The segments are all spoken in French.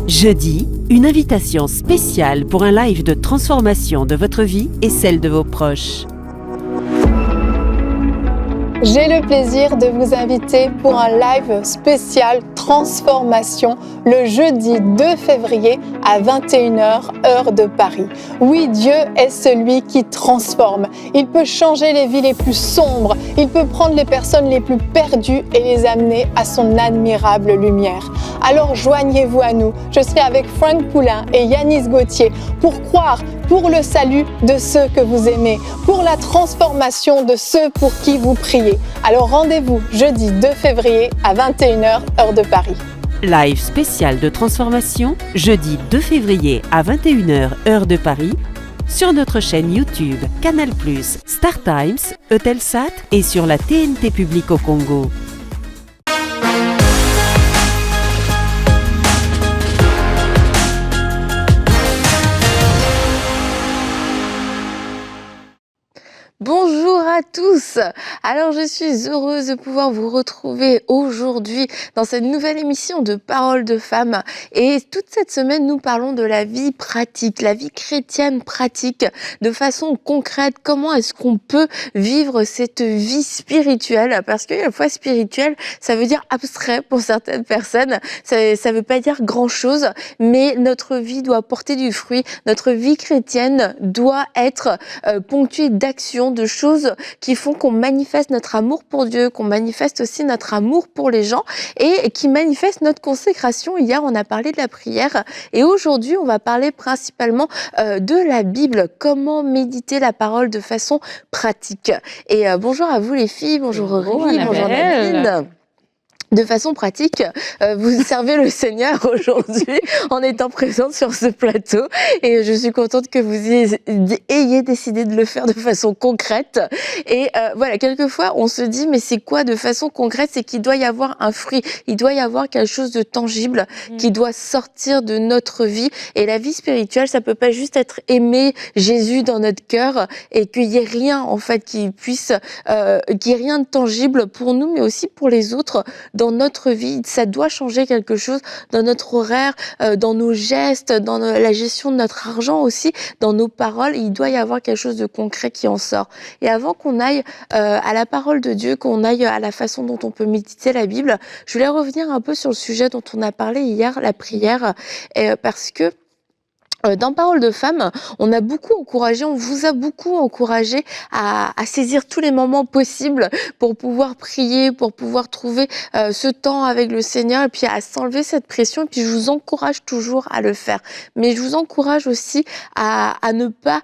Jeudi, une invitation spéciale pour un live de transformation de votre vie et celle de vos proches. J'ai le plaisir de vous inviter pour un live spécial transformation le jeudi 2 février à 21h, heure de Paris. Oui, Dieu est celui qui transforme. Il peut changer les vies les plus sombres. Il peut prendre les personnes les plus perdues et les amener à son admirable lumière. Alors joignez-vous à nous. Je serai avec Franck Poulain et Yanis Gauthier pour croire pour le salut de ceux que vous aimez, pour la transformation de ceux pour qui vous priez. Alors rendez-vous jeudi 2 février à 21h, heure de Paris. Live spécial de transformation, jeudi 2 février à 21h, heure de Paris, sur notre chaîne YouTube, Canal+, Star Times, Eutelsat et sur la TNT publique au Congo. Bonjour à tous. Alors je suis heureuse de pouvoir vous retrouver aujourd'hui dans cette nouvelle émission de Paroles de femmes. Et toute cette semaine, nous parlons de la vie pratique, la vie chrétienne pratique, de façon concrète. Comment est-ce qu'on peut vivre cette vie spirituelle? Parce que la foi spirituelle, ça veut dire abstrait pour certaines personnes. Ça veut pas dire grand-chose, mais notre vie doit porter du fruit. Notre vie chrétienne doit être ponctuée d'actions, de choses qui font qu'on manifeste notre amour pour Dieu, qu'on manifeste aussi notre amour pour les gens et qui manifeste notre consécration. Hier, on a parlé de la prière et aujourd'hui, on va parler principalement de la Bible, comment méditer la parole de façon pratique. Et bonjour à vous les filles, bonjour Aurélie, bonjour Nadine. De façon pratique, vous servez le Seigneur aujourd'hui en étant présente sur ce plateau et je suis contente que vous ayez décidé de le faire de façon concrète. Et voilà, quelquefois on se dit mais c'est quoi de façon concrète? C'est qu'il doit y avoir un fruit, il doit y avoir quelque chose de tangible qui doit sortir de notre vie. Et la vie spirituelle, ça peut pas juste être aimer Jésus dans notre cœur et qu'il y ait rien en fait qui puisse, qu'il y ait rien de tangible pour nous mais aussi pour les autres. Dans notre vie, ça doit changer quelque chose dans notre horaire, dans nos gestes, dans la gestion de notre argent aussi, dans nos paroles. Il doit y avoir quelque chose de concret qui en sort. Et avant qu'on aille à la parole de Dieu, qu'on aille à la façon dont on peut méditer la Bible, je voulais revenir un peu sur le sujet dont on a parlé hier, la prière, parce que dans Paroles de femmes, on a beaucoup encouragé, on vous a beaucoup encouragé à saisir tous les moments possibles pour pouvoir prier, pour pouvoir trouver ce temps avec le Seigneur et puis à s'enlever cette pression. Et puis je vous encourage toujours à le faire. Mais je vous encourage aussi à ne pas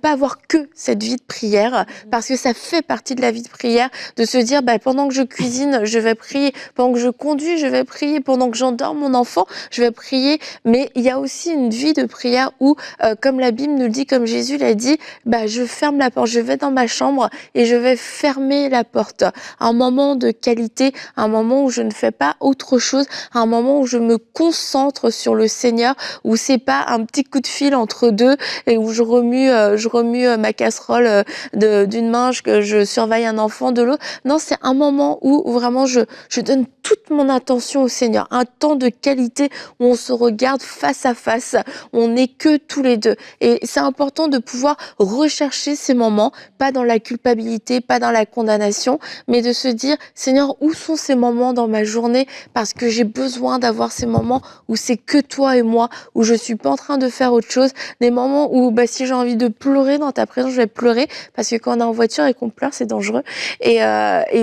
avoir que cette vie de prière parce que ça fait partie de la vie de prière de se dire pendant que je cuisine, je vais prier, pendant que je conduis, je vais prier, pendant que j'endors mon enfant, je vais prier. Mais il y a aussi une vie de prière où, comme la Bible nous le dit, comme Jésus l'a dit, je ferme la porte, je vais dans ma chambre et je vais fermer la porte. Un moment de qualité, un moment où je ne fais pas autre chose, un moment où je me concentre sur le Seigneur, où c'est pas un petit coup de fil entre deux et où je remue ma casserole d'une main, que je surveille un enfant de l'autre. Non, c'est un moment où vraiment je donne toute mon attention au Seigneur, un temps de qualité où on se regarde face à face, on n'est que tous les deux. Et c'est important de pouvoir rechercher ces moments, pas dans la culpabilité, pas dans la condamnation, mais de se dire, Seigneur, où sont ces moments dans ma journée? Parce que j'ai besoin d'avoir ces moments où c'est que toi et moi, où je suis pas en train de faire autre chose, des moments où si j'ai envie de pleurer dans ta présence, je vais pleurer, parce que quand on est en voiture et qu'on pleure, c'est dangereux. Et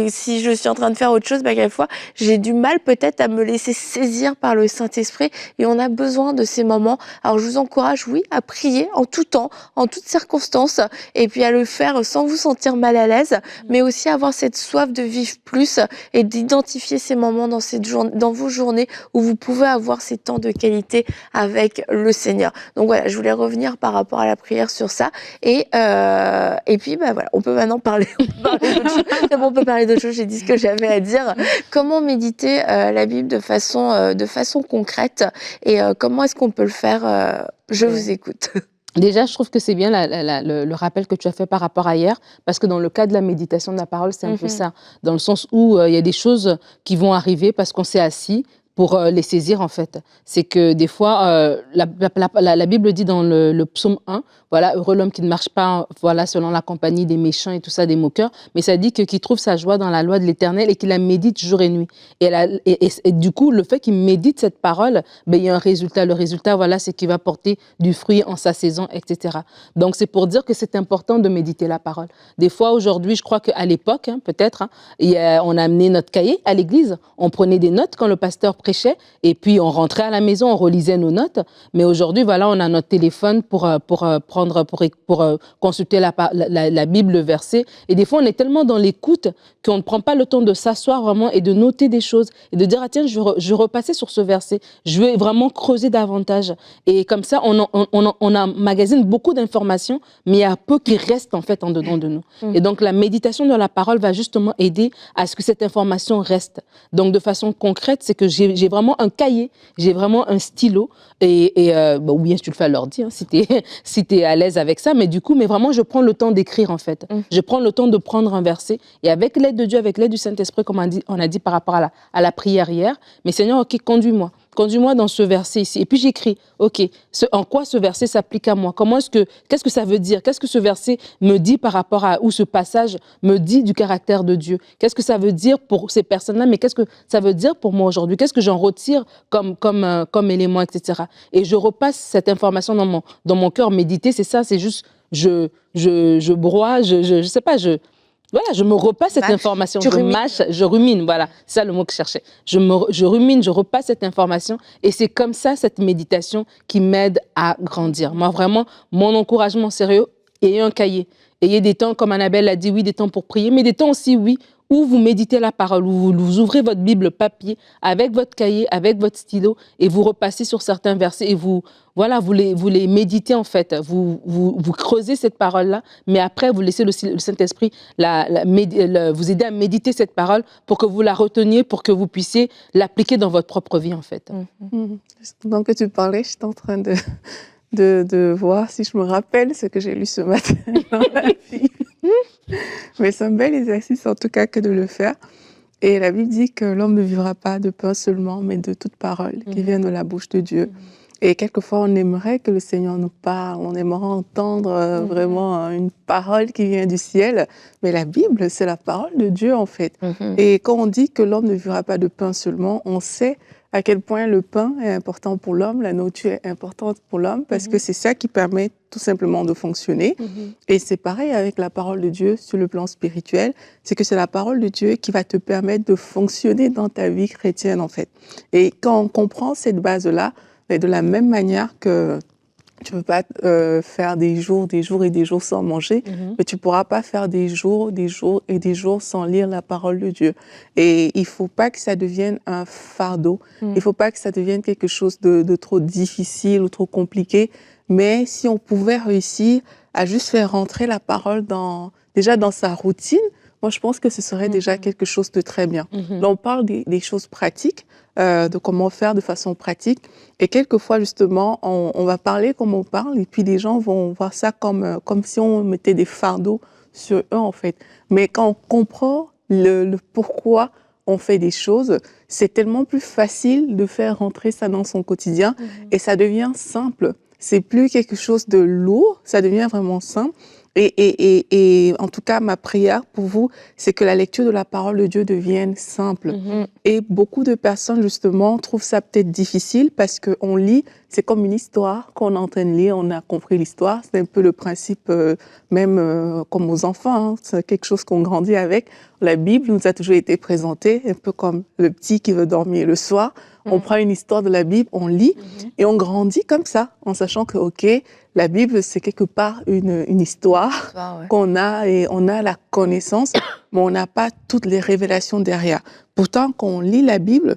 si je suis en train de faire autre chose, quelquefois, j'ai du mal peut-être à me laisser saisir par le Saint-Esprit et on a besoin de ces moments. Alors je vous encourage, oui, à prier en tout temps, en toutes circonstances et puis à le faire sans vous sentir mal à l'aise, mais aussi avoir cette soif de vivre plus et d'identifier ces moments dans vos journées où vous pouvez avoir ces temps de qualité avec le Seigneur. Donc voilà, je voulais revenir par rapport à la prière sur ça et puis voilà, on peut maintenant parler on peut parler d'autre chose, j'ai dit ce que j'avais à dire. Comment méditer la Bible de façon concrète et comment est-ce qu'on peut le faire? Je vous écoute. Déjà, je trouve que c'est bien le rappel que tu as fait par rapport à hier, parce que dans le cas de la méditation de la parole, c'est un peu ça, dans le sens où il y a des choses qui vont arriver parce qu'on s'est assis pour les saisir en fait. C'est que des fois, la Bible dit dans le psaume 1, voilà, heureux l'homme qui ne marche pas voilà, selon la compagnie des méchants et tout ça, des moqueurs, mais ça dit que qu'il trouve sa joie dans la loi de l'Éternel et qu'il la médite jour et nuit. Et du coup, le fait qu'il médite cette parole, ben, il y a un résultat. Le résultat, voilà, c'est qu'il va porter du fruit en sa saison, etc. Donc, c'est pour dire que c'est important de méditer la parole. Des fois, aujourd'hui, je crois qu'à l'époque, peut-être, on a amené notre cahier à l'église, on prenait des notes quand le pasteur prêchait, et puis on rentrait à la maison, on relisait nos notes. Mais aujourd'hui, voilà, on a notre téléphone pour consulter la Bible, le verset. Et des fois, on est tellement dans l'écoute qu'on ne prend pas le temps de s'asseoir vraiment et de noter des choses et de dire, ah tiens, je vais repasser sur ce verset. Je vais vraiment creuser davantage. Et comme ça, on emmagasine beaucoup d'informations, mais il y a peu qui restent en fait en dedans de nous. Et donc, la méditation de la parole va justement aider à ce que cette information reste. Donc, de façon concrète, c'est que j'ai vraiment un cahier, j'ai vraiment un stylo ou bien si tu le fais à l'ordi, si t'es à l'aise avec ça, mais du coup, vraiment, je prends le temps d'écrire en fait. Je prends le temps de prendre un verset et avec l'aide de Dieu, avec l'aide du Saint-Esprit, comme on a dit par rapport à la prière hier, mais Seigneur, ok, conduis-moi dans ce verset ici. Et puis j'écris, ok, en quoi ce verset s'applique à moi? Qu'est-ce que ça veut dire? Qu'est-ce que ce verset me dit par rapport ou ce passage me dit du caractère de Dieu? Qu'est-ce que ça veut dire pour ces personnes-là? Mais qu'est-ce que ça veut dire pour moi aujourd'hui? Qu'est-ce que j'en retire comme élément, etc. Et je repasse cette information dans mon cœur. Méditer, c'est ça, c'est juste, je broie, je sais pas, voilà, je me repasse cette information, je rumine, voilà, c'est ça le mot que je cherchais. Je rumine, je repasse cette information et c'est comme ça, cette méditation qui m'aide à grandir. Moi, vraiment, mon encouragement sérieux, ayez un cahier. Ayez des temps, comme Annabelle l'a dit, oui, des temps pour prier, mais des temps aussi, oui, où vous méditez la parole, où vous ouvrez votre Bible papier avec votre cahier, avec votre stylo et vous repassez sur certains versets et vous les méditez en fait. Vous creusez cette parole-là, mais après vous laissez le Saint-Esprit vous aider à méditer cette parole pour que vous la reteniez, pour que vous puissiez l'appliquer dans votre propre vie en fait. Donc que tu parlais, j'étais en train de voir si je me rappelle ce que j'ai lu ce matin dans la Bible. Mais c'est un bel exercice en tout cas que de le faire. Et la Bible dit que l'homme ne vivra pas de pain seulement, mais de toute parole qui vient de la bouche de Dieu. Et quelquefois, on aimerait que le Seigneur nous parle, on aimerait entendre vraiment une parole qui vient du ciel. Mais la Bible, c'est la parole de Dieu en fait. Et quand on dit que l'homme ne vivra pas de pain seulement, on sait à quel point le pain est important pour l'homme, la nourriture est importante pour l'homme, parce que c'est ça qui permet tout simplement de fonctionner. Et c'est pareil avec la parole de Dieu sur le plan spirituel, c'est que c'est la parole de Dieu qui va te permettre de fonctionner dans ta vie chrétienne en fait. Et quand on comprend cette base-là, de la même manière que tu ne peux pas faire des jours et des jours sans manger, mais tu ne pourras pas faire des jours et des jours sans lire la parole de Dieu. Et il ne faut pas que ça devienne un fardeau, il ne faut pas que ça devienne quelque chose de trop difficile ou trop compliqué, mais si on pouvait réussir à juste faire rentrer la parole déjà dans sa routine, moi je pense que ce serait déjà quelque chose de très bien. Là on parle des choses pratiques, de comment faire de façon pratique. Et quelquefois, justement, on va parler comme on parle et puis les gens vont voir ça comme si on mettait des fardeaux sur eux, en fait. Mais quand on comprend le pourquoi on fait des choses, c'est tellement plus facile de faire rentrer ça dans son quotidien et ça devient simple. C'est plus quelque chose de lourd, ça devient vraiment simple. Et en tout cas, ma prière pour vous, c'est que la lecture de la parole de Dieu devienne simple. Et beaucoup de personnes, justement, trouvent ça peut-être difficile parce qu'on lit, c'est comme une histoire qu'on est en train de lire, on a compris l'histoire. C'est un peu le principe, même comme aux enfants, c'est quelque chose qu'on grandit avec. La Bible nous a toujours été présentée, un peu comme le petit qui veut dormir le soir. On prend une histoire de la Bible, on lit et on grandit comme ça, en sachant que, ok, la Bible, c'est quelque part une histoire qu'on a et on a la connaissance, mais on n'a pas toutes les révélations derrière. Pourtant, quand on lit la Bible,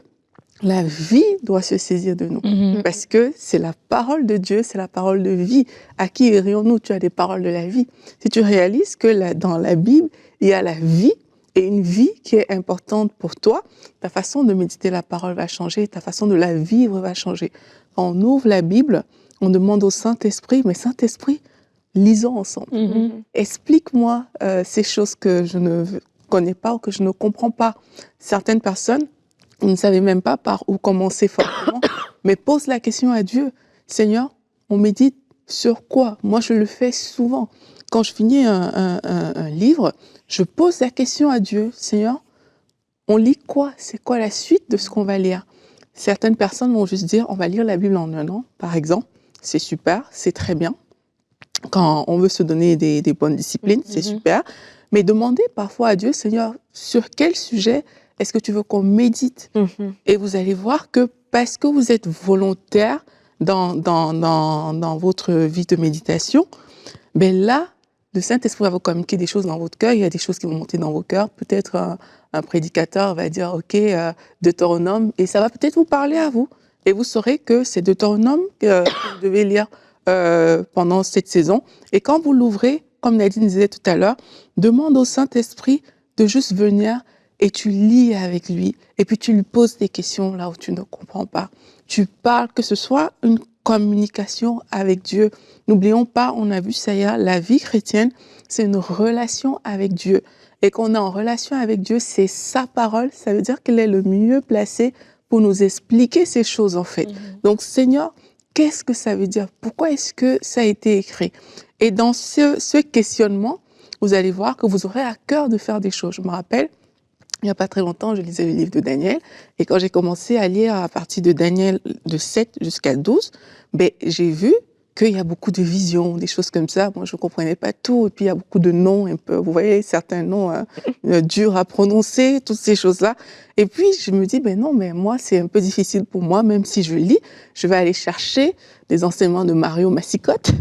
la vie doit se saisir de nous. Parce que c'est la parole de Dieu, c'est la parole de vie. À qui irions-nous? Tu as des paroles de la vie. Si tu réalises que dans la Bible, il y a la vie, et une vie qui est importante pour toi, ta façon de méditer la parole va changer, ta façon de la vivre va changer. Quand on ouvre la Bible, on demande au Saint-Esprit, mais Saint-Esprit, lisons ensemble. Explique-moi ces choses que je ne connais pas ou que je ne comprends pas. Certaines personnes vous ne savez même pas par où commencer forcément, mais pose la question à Dieu. Seigneur, on médite sur quoi? Moi, je le fais souvent. Quand je finis un livre, je pose la question à Dieu. Seigneur, on lit quoi? C'est quoi la suite de ce qu'on va lire? Certaines personnes vont juste dire, on va lire la Bible en un an, par exemple. C'est super, c'est très bien. Quand on veut se donner des bonnes disciplines, c'est super. Mais demandez parfois à Dieu, Seigneur, sur quel sujet est-ce que tu veux qu'on médite? Et vous allez voir que parce que vous êtes volontaire dans votre vie de méditation, ben là, le Saint-Esprit va vous communiquer des choses dans votre cœur. Il y a des choses qui vont monter dans vos cœurs. Peut-être un prédicateur va dire, OK, Deutéronome, et ça va peut-être vous parler à vous. Et vous saurez que c'est Deutéronome que vous devez lire pendant cette saison. Et quand vous l'ouvrez, comme Nadine disait tout à l'heure, demande au Saint-Esprit de juste venir et tu lis avec lui. Et puis tu lui poses des questions là où tu ne comprends pas. Tu parles, que ce soit une communication avec Dieu. N'oublions pas, on a vu ça hier, la vie chrétienne, c'est une relation avec Dieu. Et qu'on est en relation avec Dieu, c'est sa parole. Ça veut dire qu'il est le mieux placé pour nous expliquer ces choses, en fait. Donc, Seigneur, qu'est-ce que ça veut dire? Pourquoi est-ce que ça a été écrit? Et dans ce questionnement, vous allez voir que vous aurez à cœur de faire des choses. Je me rappelle, il n'y a pas très longtemps, je lisais le livre de Daniel. Et quand j'ai commencé à lire à partir de Daniel de 7 jusqu'à 12, ben, j'ai vu qu'il y a beaucoup de visions, des choses comme ça. Moi, je ne comprenais pas tout. Et puis, il y a beaucoup de noms, un peu, vous voyez, certains noms durs à prononcer, toutes ces choses-là. Et puis, je me dis, ben non, mais moi, c'est un peu difficile pour moi, même si je lis, je vais aller chercher des enseignements de Mario Massicotte,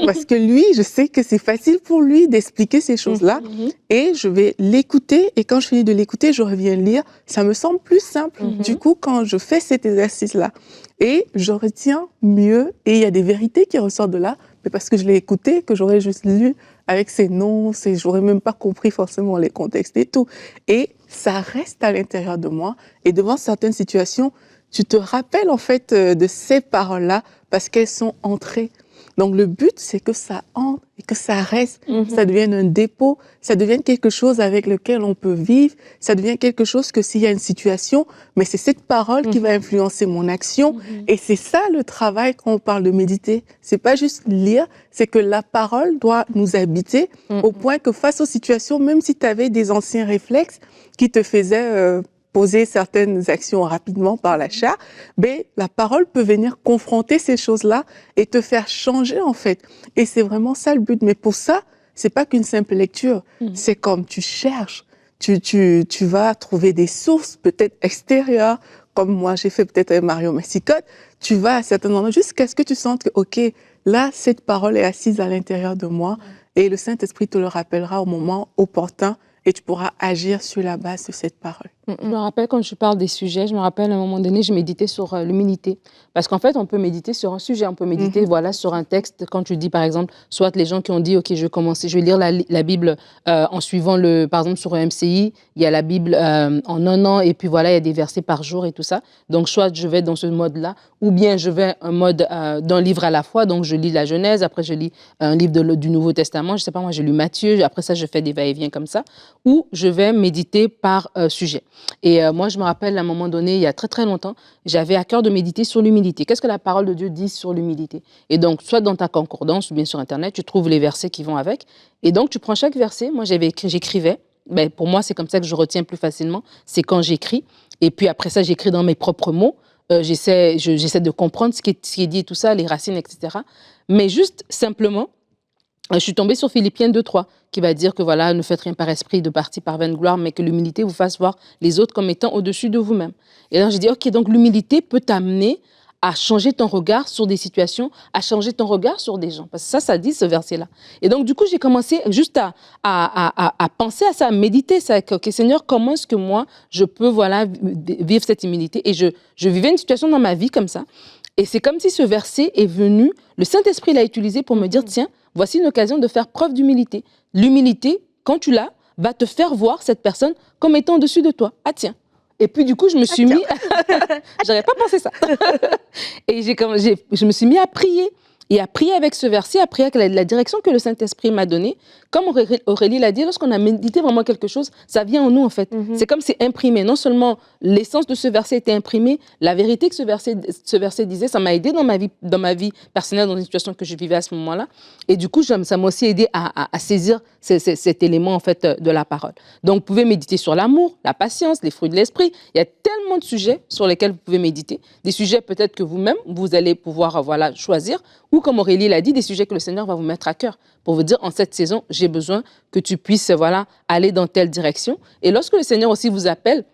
parce que lui, je sais que c'est facile pour lui d'expliquer ces choses-là, et je vais l'écouter, et quand je finis de l'écouter, je reviens lire, ça me semble plus simple. Du coup, quand je fais cet exercice-là, et je retiens mieux, et il y a des vérités qui ressortent de là, mais parce que je l'ai écouté, que j'aurais juste lu avec ces noms, j'aurais même pas compris forcément les contextes et tout. Et ça reste à l'intérieur de moi, et devant certaines situations, tu te rappelles en fait de ces paroles-là parce qu'elles sont entrées. Donc le but, c'est que ça entre et que ça reste, ça devienne un dépôt, ça devienne quelque chose avec lequel on peut vivre, ça devient quelque chose que s'il y a une situation, mais c'est cette parole qui va influencer mon action. Et c'est ça le travail quand on parle de méditer. C'est pas juste lire, c'est que la parole doit nous habiter au point que face aux situations, même si tu avais des anciens réflexes qui te faisaient poser certaines actions rapidement par l'achat, mais la parole peut venir confronter ces choses-là et te faire changer en fait. Et c'est vraiment ça le but. Mais pour ça, c'est pas qu'une simple lecture. C'est comme tu cherches, tu vas trouver des sources peut-être extérieures, comme moi j'ai fait peut-être avec Mario Massicotte. Tu vas à certains endroits jusqu'à ce que tu sentes que ok, là cette parole est assise à l'intérieur de moi et le Saint-Esprit te le rappellera au moment opportun. Et tu pourras agir sur la base de cette parole. Je me rappelle quand je parle des sujets, je me rappelle à un moment donné, je méditais sur l'humilité. Parce qu'en fait, on peut méditer sur un sujet, on peut méditer voilà, sur un texte. Quand tu dis, par exemple, soit les gens qui ont dit, OK, je vais lire la Bible en suivant, par exemple, sur un MCI, il y a la Bible en un an, et puis voilà, il y a des versets par jour et tout ça. Donc, soit je vais dans ce mode-là, ou bien je vais un mode d'un livre à la fois. Donc, je lis la Genèse, après je lis un livre du Nouveau Testament. Je sais pas, moi, j'ai lu Matthieu, après ça, je fais des va-et-vient comme ça. Ou je vais méditer par sujet. Et moi, je me rappelle à un moment donné, il y a très très longtemps, j'avais à cœur de méditer sur l'humilité. Qu'est-ce que la parole de Dieu dit sur l'humilité? Et donc, soit dans ta concordance ou bien sur Internet, tu trouves les versets qui vont avec. Et donc, tu prends chaque verset. Moi, j'écrivais. Ben, pour moi, c'est comme ça que je retiens plus facilement. C'est quand j'écris. Et puis après ça, j'écris dans mes propres mots. J'essaie de comprendre ce qui est dit et tout ça, les racines, etc. Mais juste simplement, je suis tombée sur Philippiens 2:3 qui va dire que voilà, ne faites rien par esprit de parti par vaine gloire, mais que l'humilité vous fasse voir les autres comme étant au-dessus de vous-même. Et là, j'ai dit, OK, donc l'humilité peut t'amener à changer ton regard sur des situations, à changer ton regard sur des gens. Parce que ça dit ce verset-là. Et donc, du coup, j'ai commencé juste à penser à ça, à méditer ça. OK, Seigneur, comment est-ce que moi, je peux voilà, vivre cette humilité? Et je vivais une situation dans ma vie comme ça. Et c'est comme si ce verset est venu, le Saint-Esprit l'a utilisé pour me dire, tiens, voici une occasion de faire preuve d'humilité. L'humilité, quand tu l'as, va te faire voir cette personne comme étant au-dessus de toi. Ah tiens. Et puis du coup, je me suis mis... J'aurais pas pensé ça. Et je me suis mis à prier. et à prier avec ce verset, à prier avec la direction que le Saint-Esprit m'a donnée. Comme Aurélie l'a dit, lorsqu'on a médité vraiment quelque chose, ça vient en nous en fait. C'est comme c'est imprimé. Non seulement l'essence de ce verset était imprimée, la vérité que ce verset disait, ça m'a aidé dans ma vie personnelle, dans une situation que je vivais à ce moment-là. Et du coup, ça m'a aussi aidé à saisir cet élément en fait de la parole. Donc, vous pouvez méditer sur l'amour, la patience, les fruits de l'esprit. Il y a tellement de sujets sur lesquels vous pouvez méditer. Des sujets peut-être que vous-même, vous allez pouvoir choisir. Ou comme Aurélie l'a dit, des sujets que le Seigneur va vous mettre à cœur pour vous dire, en cette saison, j'ai besoin que tu puisses aller dans telle direction. Et lorsque le Seigneur aussi vous appelle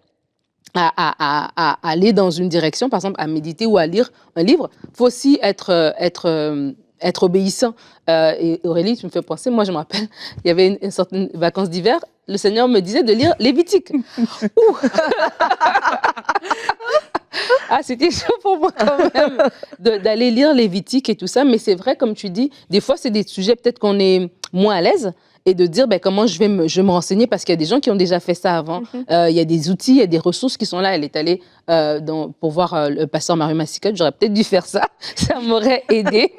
à aller dans une direction, par exemple à méditer ou à lire un livre, il faut aussi être obéissant. Et Aurélie, tu me fais penser, moi je me rappelle, il y avait une certaine vacances d'hiver, le Seigneur me disait de lire Lévitique. Ah, c'était chaud pour moi quand même d'aller lire Lévitique et tout ça, mais c'est vrai, comme tu dis, des fois c'est des sujets peut-être qu'on est moins à l'aise, et de dire comment je vais me renseigner, parce qu'il y a des gens qui ont déjà fait ça avant. Il y a des outils, il y a des ressources qui sont là. Elle est allée pour voir le pasteur Mario Massicotte. J'aurais peut-être dû faire ça. Ça m'aurait aidé.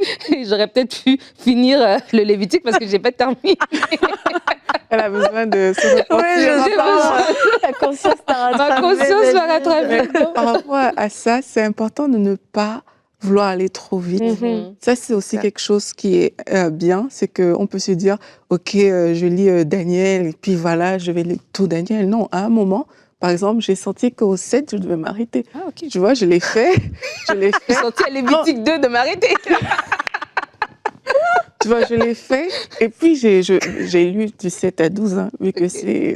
J'aurais peut-être pu finir le Lévitique parce que je n'ai pas terminé. Elle a besoin de se repentir. Ta conscience t'a rattrapé. Ma conscience m'a rattrapé. Par rapport à ça, c'est important de ne pas vouloir aller trop vite. Ça, c'est aussi quelque chose qui est bien, c'est qu'on peut se dire, ok, je lis Daniel, et puis voilà, je vais lire tout Daniel. Non, à un moment, par exemple, j'ai senti qu'au 7, je devais m'arrêter. Ah, ok. Tu vois, je l'ai fait. J'ai senti à Lévitique 2 de m'arrêter. Tu vois, je l'ai fait. Et puis, j'ai lu du 7 à 12, hein, vu que c'est...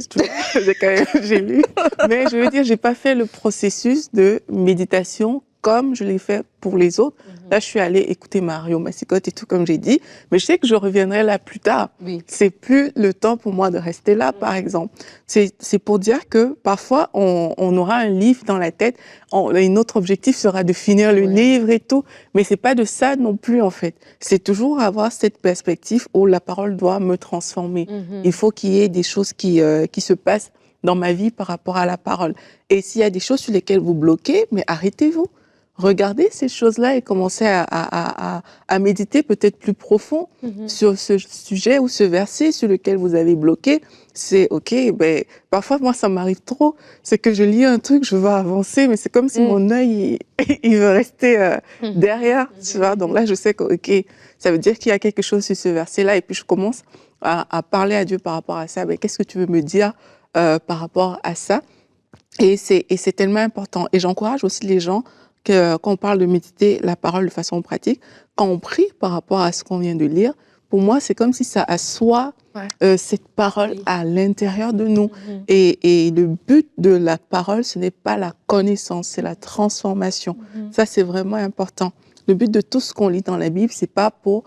J'ai lu. Mais je veux dire, j'ai pas fait le processus de méditation comme je l'ai fait pour les autres. Là, je suis allée écouter Mario Massicotte et tout, comme j'ai dit. Mais je sais que je reviendrai là plus tard. Oui. C'est plus le temps pour moi de rester là, par exemple. C'est pour dire que parfois, on aura un livre dans la tête. Et notre objectif sera de finir le livre et tout. Mais c'est pas de ça non plus, en fait. C'est toujours avoir cette perspective où la parole doit me transformer. Il faut qu'il y ait des choses qui se passent dans ma vie par rapport à la parole. Et s'il y a des choses sur lesquelles vous bloquez, mais arrêtez-vous. Regardez ces choses-là et commencez à méditer peut-être plus profond sur ce sujet ou ce verset sur lequel vous avez bloqué. C'est OK, parfois, moi, ça m'arrive trop. C'est que je lis un truc, je veux avancer, mais c'est comme si mon œil, il veut rester derrière, tu vois. Donc là, je sais que, OK, ça veut dire qu'il y a quelque chose sur ce verset-là. Et puis, je commence à parler à Dieu par rapport à ça. Qu'est-ce que tu veux me dire par rapport à ça? Et c'est tellement important. Et j'encourage aussi les gens quand on parle de méditer la parole de façon pratique, quand on prie par rapport à ce qu'on vient de lire, pour moi, c'est comme si ça assoit cette parole à l'intérieur de nous. Et le but de la parole, ce n'est pas la connaissance, c'est la transformation. Ça, c'est vraiment important. Le but de tout ce qu'on lit dans la Bible, c'est pas pour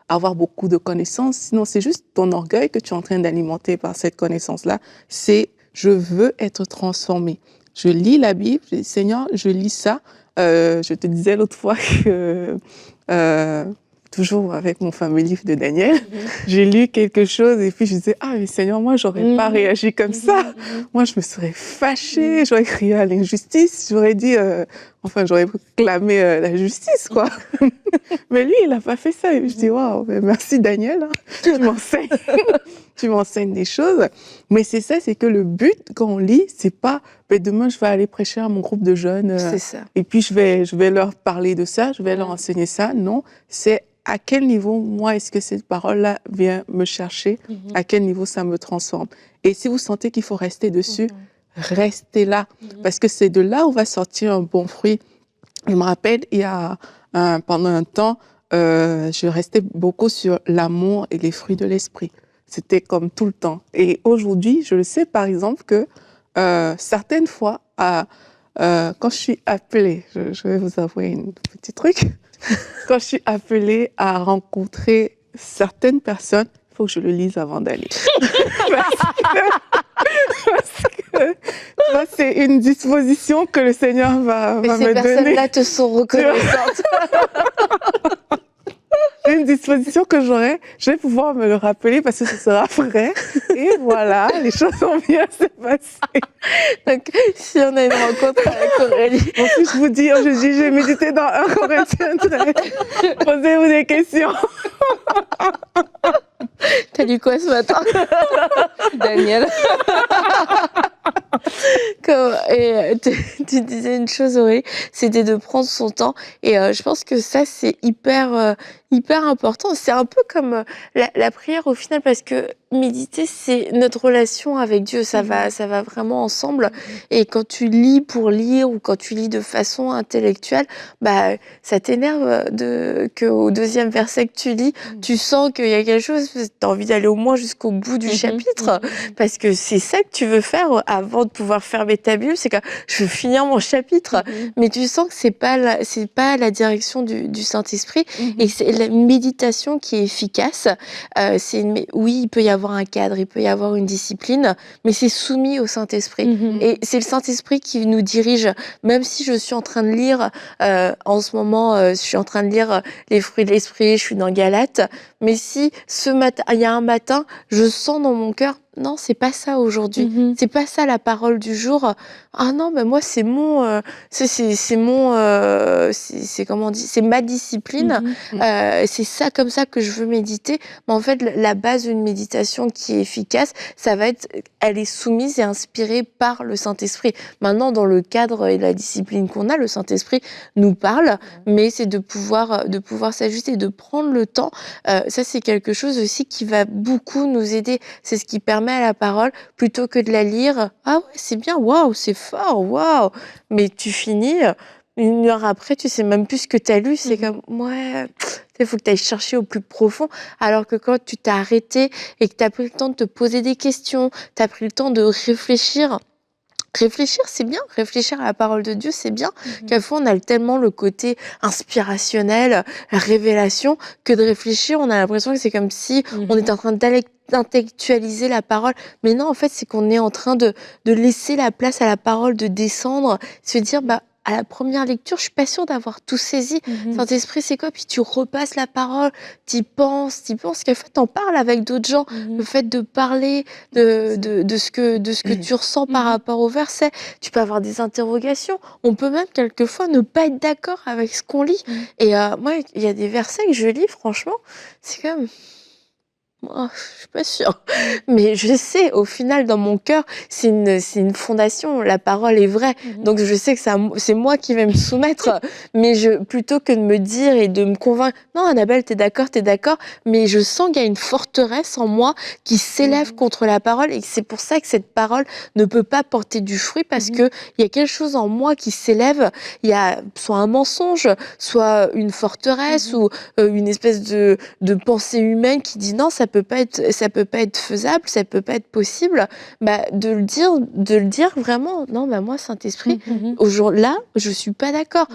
avoir beaucoup de connaissances, sinon c'est juste ton orgueil que tu es en train d'alimenter par cette connaissance-là. C'est « je veux être transformé ». Je lis la Bible, je dis « Seigneur, je lis ça ». Je te disais l'autre fois que, toujours avec mon fameux livre de Daniel, j'ai lu quelque chose et puis je disais, ah mais Seigneur, moi j'aurais pas réagi comme ça. Moi je me serais fâchée, j'aurais crié à l'injustice, j'aurais dit, j'aurais clamé la justice, quoi. Mais lui, il a pas fait ça. Et je dis, waouh, merci Daniel, hein. Tu m'enseignes. Tu m'enseignes des choses. Mais c'est ça, c'est que le but, quand on lit, c'est pas, demain, je vais aller prêcher à mon groupe de jeunes. C'est ça. Et puis, je vais leur parler de ça, je vais leur enseigner ça. Non, c'est à quel niveau, moi, est-ce que cette parole-là vient me chercher? À quel niveau ça me transforme? Et si vous sentez qu'il faut rester dessus, restez là. Parce que c'est de là où va sortir un bon fruit. Je me rappelle, pendant un temps, je restais beaucoup sur l'amour et les fruits de l'esprit. C'était comme tout le temps. Et aujourd'hui, je le sais, par exemple, que certaines fois, quand je suis appelée, je vais vous avouer un petit truc, quand je suis appelée à rencontrer certaines personnes, il faut que je le lise avant d'aller. Parce que tu vois, c'est une disposition que le Seigneur va me donner. Mais ces personnes-là te sont reconnaissantes. une disposition que j'aurai, je vais pouvoir me le rappeler parce que ce sera vrai. Et voilà, les choses vont bien se passer. Donc, si on a une rencontre avec Aurélie, Ensuite, je vous dis, je vais méditer dans 1 Corinthiens 13. Posez-vous des questions. t'as lu quoi ce matin? Daniel. Et tu disais une chose, Aurélie, c'était de prendre son temps. Et je pense que ça, c'est hyper important. C'est un peu comme la prière au final, parce que méditer, c'est notre relation avec Dieu. Ça va vraiment ensemble. Et quand tu lis pour lire ou quand tu lis de façon intellectuelle, bah, ça t'énerve qu'au 2e verset que tu lis, tu sens qu'il y a quelque chose, tu as envie d'aller au moins jusqu'au bout du chapitre, parce que c'est ça que tu veux faire avant de pouvoir fermer ta Bible, c'est que je veux finir mon chapitre, mais tu sens que c'est pas la direction du Saint-Esprit, et c'est la méditation qui est efficace. Oui, il peut y avoir un cadre, il peut y avoir une discipline, mais c'est soumis au Saint-Esprit, et c'est le Saint-Esprit qui nous dirige. Même si je suis en train de lire, en ce moment, je suis en train de lire les fruits de l'Esprit, je suis dans Galates, mais si ce matin, il y a un matin, je sens dans mon cœur, non, c'est pas ça aujourd'hui. C'est pas ça la parole du jour. Ah non, ben moi c'est mon, c'est comment on dit, c'est ma discipline. C'est ça comme ça que je veux méditer. Mais en fait, la base d'une méditation qui est efficace, ça va être, elle est soumise et inspirée par le Saint-Esprit. Maintenant, dans le cadre et la discipline qu'on a, le Saint-Esprit nous parle, mais c'est de pouvoir s'ajuster, de prendre le temps. Ça, c'est quelque chose aussi qui va beaucoup nous aider. C'est ce qui permet à la parole, plutôt que de la lire, ah ouais, c'est bien, waouh, c'est fort, waouh, mais tu finis, 1 heure après, tu sais même plus ce que tu as lu, c'est comme, ouais, il faut que tu ailles chercher au plus profond, alors que quand tu t'es arrêté et que tu as pris le temps de te poser des questions, tu as pris le temps de réfléchir. Réfléchir, c'est bien. Réfléchir à la parole de Dieu, c'est bien. Quelquefois, on a tellement le côté inspirationnel, révélation, que de réfléchir, on a l'impression que c'est comme si on est en train d'intellectualiser la parole. Mais non, en fait, c'est qu'on est en train de laisser la place à la parole de descendre, se dire, bah, à la première lecture, je suis pas sûre d'avoir tout saisi. Saint-Esprit, c'est quoi? Puis tu repasses la parole, t'y penses, qu'en fait, t'en parles avec d'autres gens. Le fait de parler de ce que tu ressens par rapport au verset. Tu peux avoir des interrogations. On peut même quelquefois ne pas être d'accord avec ce qu'on lit. Et moi, il y a des versets que je lis, franchement, c'est comme... Oh, je suis pas sûre, mais je sais, au final, dans mon cœur, c'est une fondation. La parole est vraie, donc je sais que c'est moi qui vais me soumettre. Mais plutôt que de me dire et de me convaincre, non, Annabelle, t'es d'accord, mais je sens qu'il y a une forteresse en moi qui s'élève contre la parole, et c'est pour ça que cette parole ne peut pas porter du fruit, parce que il y a quelque chose en moi qui s'élève. Il y a soit un mensonge, soit une forteresse ou une espèce de pensée humaine qui dit non, ça peut pas être faisable, ça peut pas être possible. Bah, de le dire vraiment, non, bah, moi, Saint-Esprit, au jour là, je suis pas d'accord.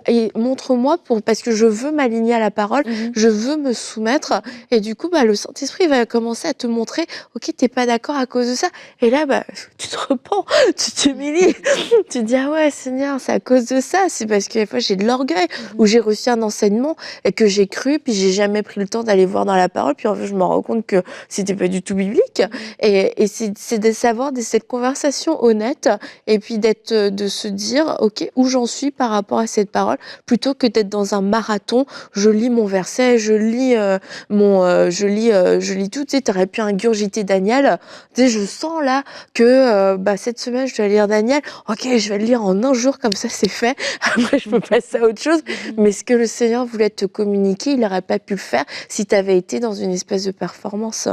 Et montre-moi parce que je veux m'aligner à la parole, je veux me soumettre, et du coup, bah, le Saint-Esprit va commencer à te montrer, ok, t'es pas d'accord à cause de ça. Et là, bah, tu te repens, tu t'humilies, tu te dis, ah ouais, Seigneur, c'est à cause de ça, c'est parce que des fois, j'ai de l'orgueil, ou j'ai reçu un enseignement, et que j'ai cru, puis j'ai jamais pris le temps d'aller voir dans la parole, puis en fait, je me rends compte que c'était pas du tout biblique. Et c'est de savoir cette conversation honnête, et puis de se dire, ok, où j'en suis par rapport à cette parole, plutôt que d'être dans un marathon. Je lis mon verset, je lis tout. Tu sais, t'aurais pu ingurgiter Daniel. Tu sais, je sens là que cette semaine je dois lire Daniel. Ok, je vais le lire en 1 jour, comme ça c'est fait. Après, je peux passer à autre chose. Mais ce que le Seigneur voulait te communiquer, il n'aurait pas pu le faire si tu avais été dans une espèce de performance.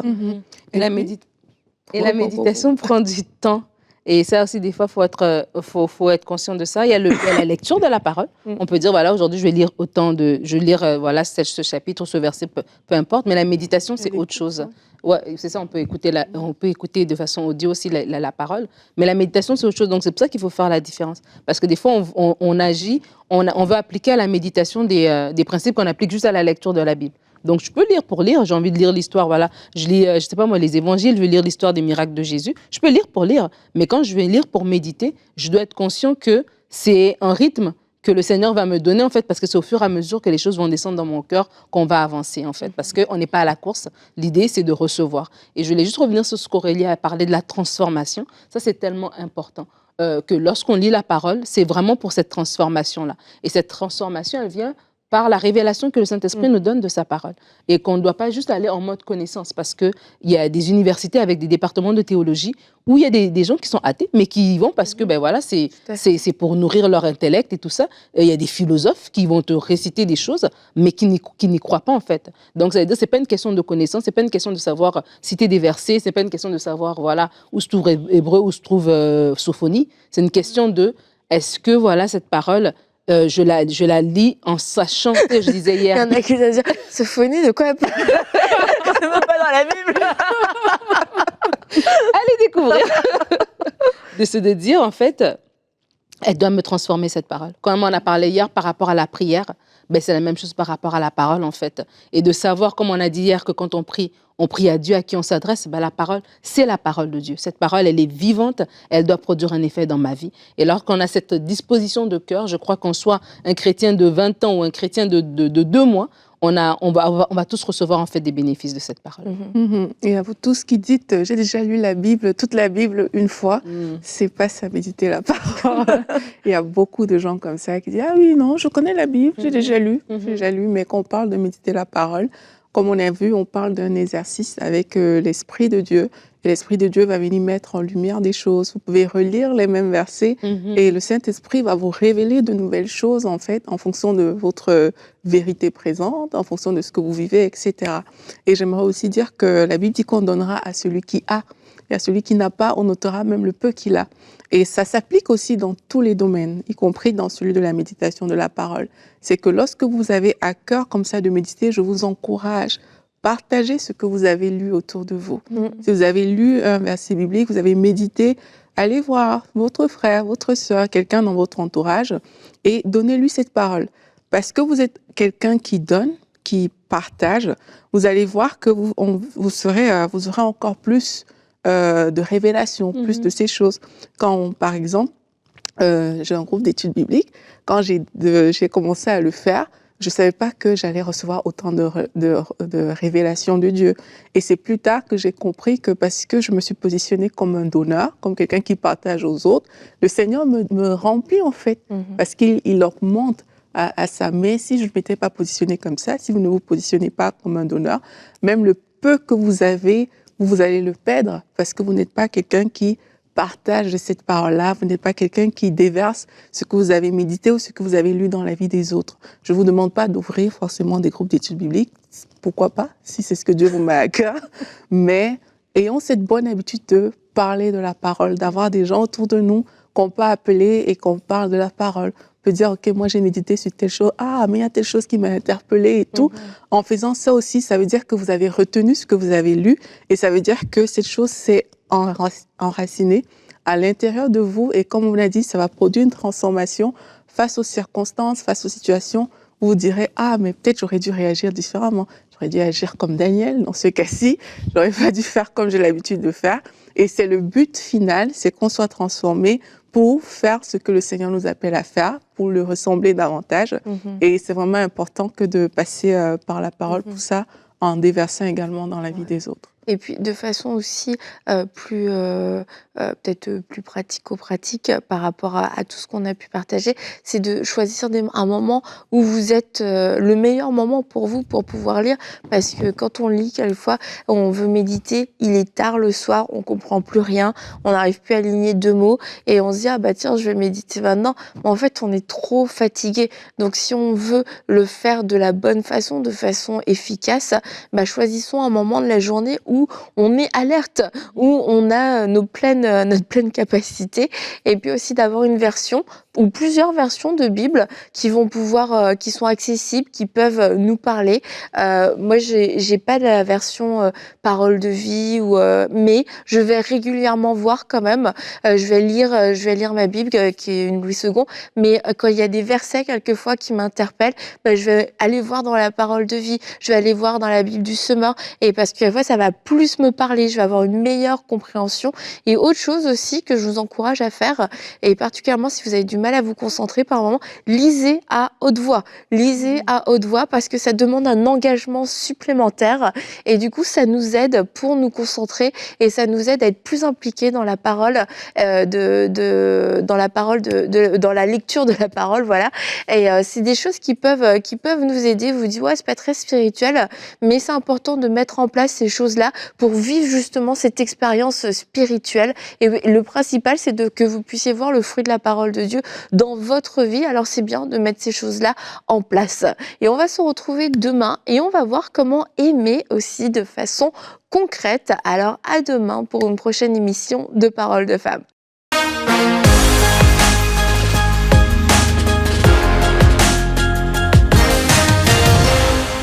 Et la méditation prend du temps. Et ça aussi, des fois, faut être conscient de ça. Il y a la lecture de la parole. On peut dire, voilà, aujourd'hui, je vais lire voilà, ce chapitre, ce verset, peu importe. Mais la méditation, c'est autre chose. Ouais, c'est ça, on peut écouter de façon audio aussi la parole. Mais la méditation, c'est autre chose. Donc, c'est pour ça qu'il faut faire la différence. Parce que des fois, on agit, on veut appliquer à la méditation des principes qu'on applique juste à la lecture de la Bible. Donc, je peux lire pour lire. J'ai envie de lire l'histoire, voilà. Je lis, je sais pas moi, les évangiles, je vais lire l'histoire des miracles de Jésus. Je peux lire pour lire. Mais quand je vais lire pour méditer, je dois être conscient que c'est un rythme que le Seigneur va me donner, en fait, parce que c'est au fur et à mesure que les choses vont descendre dans mon cœur qu'on va avancer, en fait, parce qu'on n'est pas à la course. L'idée, c'est de recevoir. Et je voulais juste revenir sur ce qu'Aurélie a parlé de la transformation. Ça, c'est tellement important. Que lorsqu'on lit la parole, c'est vraiment pour cette transformation-là. Et cette transformation, elle vient par la révélation que le Saint-Esprit nous donne de sa parole. Et qu'on ne doit pas juste aller en mode connaissance, parce qu'il y a des universités avec des départements de théologie où il y a des gens qui sont athées, mais qui y vont parce que voilà, c'est pour nourrir leur intellect et tout ça. Et il y a des philosophes qui vont te réciter des choses, mais qui n'y croient pas, en fait. Donc, ça veut dire que ce n'est pas une question de connaissance, ce n'est pas une question de savoir citer des versets, ce n'est pas une question de savoir où se trouve Hébreu, où se trouve Sophonie. C'est une question de, est-ce que cette parole... je la lis en sachant que je disais hier. Il y en a qui vont dire Sophonie, de quoi elle parle? C'est même pas dans la Bible. Allez découvrir. de dire, en fait, elle doit me transformer, cette parole. Comme on a parlé hier par rapport à la prière, c'est la même chose par rapport à la parole, en fait. Et de savoir, comme on a dit hier, que quand on prie à Dieu, à qui on s'adresse, la parole, c'est la parole de Dieu. Cette parole, elle est vivante, elle doit produire un effet dans ma vie. Et lorsqu'on a cette disposition de cœur, je crois qu'on soit un chrétien de 20 ans ou un chrétien de 2 mois, on va tous recevoir en fait des bénéfices de cette parole. Et à vous tous qui dites, j'ai déjà lu la Bible, toute la Bible une fois, c'est pas ça, méditer la parole. Il y a beaucoup de gens comme ça qui disent, ah oui, non, je connais la Bible, j'ai déjà lu, mais quand on parle de méditer la parole, comme on a vu, on parle d'un exercice avec l'Esprit de Dieu. Et l'Esprit de Dieu va venir mettre en lumière des choses. Vous pouvez relire les mêmes versets et le Saint-Esprit va vous révéler de nouvelles choses, en fait, en fonction de votre vérité présente, en fonction de ce que vous vivez, etc. Et j'aimerais aussi dire que la Bible dit qu'on donnera à celui qui a. Et à celui qui n'a pas, on notera même le peu qu'il a. Et ça s'applique aussi dans tous les domaines, y compris dans celui de la méditation de la parole. C'est que lorsque vous avez à cœur comme ça de méditer, je vous encourage, partagez ce que vous avez lu autour de vous. Si vous avez lu un verset biblique, vous avez médité, allez voir votre frère, votre sœur, quelqu'un dans votre entourage et donnez-lui cette parole. Parce que vous êtes quelqu'un qui donne, qui partage, vous allez voir que vous serez encore plus de révélation, plus de ces choses. Quand, par exemple, j'ai un groupe d'études bibliques, quand j'ai commencé à le faire, je ne savais pas que j'allais recevoir autant de révélations de Dieu. Et c'est plus tard que j'ai compris que parce que je me suis positionnée comme un donneur, comme quelqu'un qui partage aux autres, le Seigneur me remplit en fait, parce qu'il augmente à ça. Mais si je ne m'étais pas positionnée comme ça, si vous ne vous positionnez pas comme un donneur, même le peu que vous avez, vous allez le perdre parce que vous n'êtes pas quelqu'un qui partage cette parole-là, vous n'êtes pas quelqu'un qui déverse ce que vous avez médité ou ce que vous avez lu dans la vie des autres. Je ne vous demande pas d'ouvrir forcément des groupes d'études bibliques, pourquoi pas, si c'est ce que Dieu vous met à cœur, mais ayons cette bonne habitude de parler de la parole, d'avoir des gens autour de nous qu'on peut appeler et qu'on parle de la parole. On peut dire, OK, moi j'ai médité sur telle chose, mais il y a telle chose qui m'a interpellée et tout. En faisant ça aussi, ça veut dire que vous avez retenu ce que vous avez lu et ça veut dire que cette chose s'est enracinée à l'intérieur de vous et comme on l'a dit, ça va produire une transformation face aux circonstances, face aux situations où vous direz, mais peut-être j'aurais dû réagir différemment. J'aurais dû agir comme Daniel dans ce cas-ci. J'aurais pas dû faire comme j'ai l'habitude de faire. Et c'est le but final, c'est qu'on soit transformé pour faire ce que le Seigneur nous appelle à faire, pour le ressembler davantage. Et c'est vraiment important que de passer par la parole pour ça, en déversant également dans la vie des autres. Et puis de façon aussi peut-être plus pratico-pratique par rapport à tout ce qu'on a pu partager, c'est de choisir un moment où vous êtes le meilleur moment pour vous pour pouvoir lire, parce que quand on lit quelquefois, on veut méditer, il est tard le soir, on comprend plus rien, on n'arrive plus à aligner 2 mots et on se dit tiens, je vais méditer maintenant, mais en fait on est trop fatigué. Donc si on veut le faire de la bonne façon, de façon efficace, choisissons un moment de la journée où on est alerte, où on a notre pleine capacité, et puis aussi d'avoir une version ou plusieurs versions de Bible qui vont pouvoir, qui sont accessibles, qui peuvent nous parler. Moi, j'ai pas la version parole de vie mais je vais régulièrement voir quand même. Je vais lire ma Bible qui est une Louis II, mais quand il y a des versets quelquefois qui m'interpellent, je vais aller voir dans la parole de vie, je vais aller voir dans la Bible du Semeur, et parce que quelquefois ça va plus me parler, je vais avoir une meilleure compréhension. Et autre chose aussi que je vous encourage à faire, et particulièrement si vous avez du mal à vous concentrer par moment, lisez à haute voix. Lisez à haute voix parce que ça demande un engagement supplémentaire et du coup, ça nous aide pour nous concentrer et ça nous aide à être plus impliqués dans la parole, dans la lecture de la parole, voilà. Et c'est des choses qui peuvent nous aider. Vous dites, ouais, c'est pas très spirituel, mais c'est important de mettre en place ces choses-là pour vivre justement cette expérience spirituelle. Et le principal, c'est que vous puissiez voir le fruit de la parole de Dieu dans votre vie. Alors, c'est bien de mettre ces choses-là en place. Et on va se retrouver demain et on va voir comment aimer aussi de façon concrète. Alors, à demain pour une prochaine émission de Paroles de Femmes.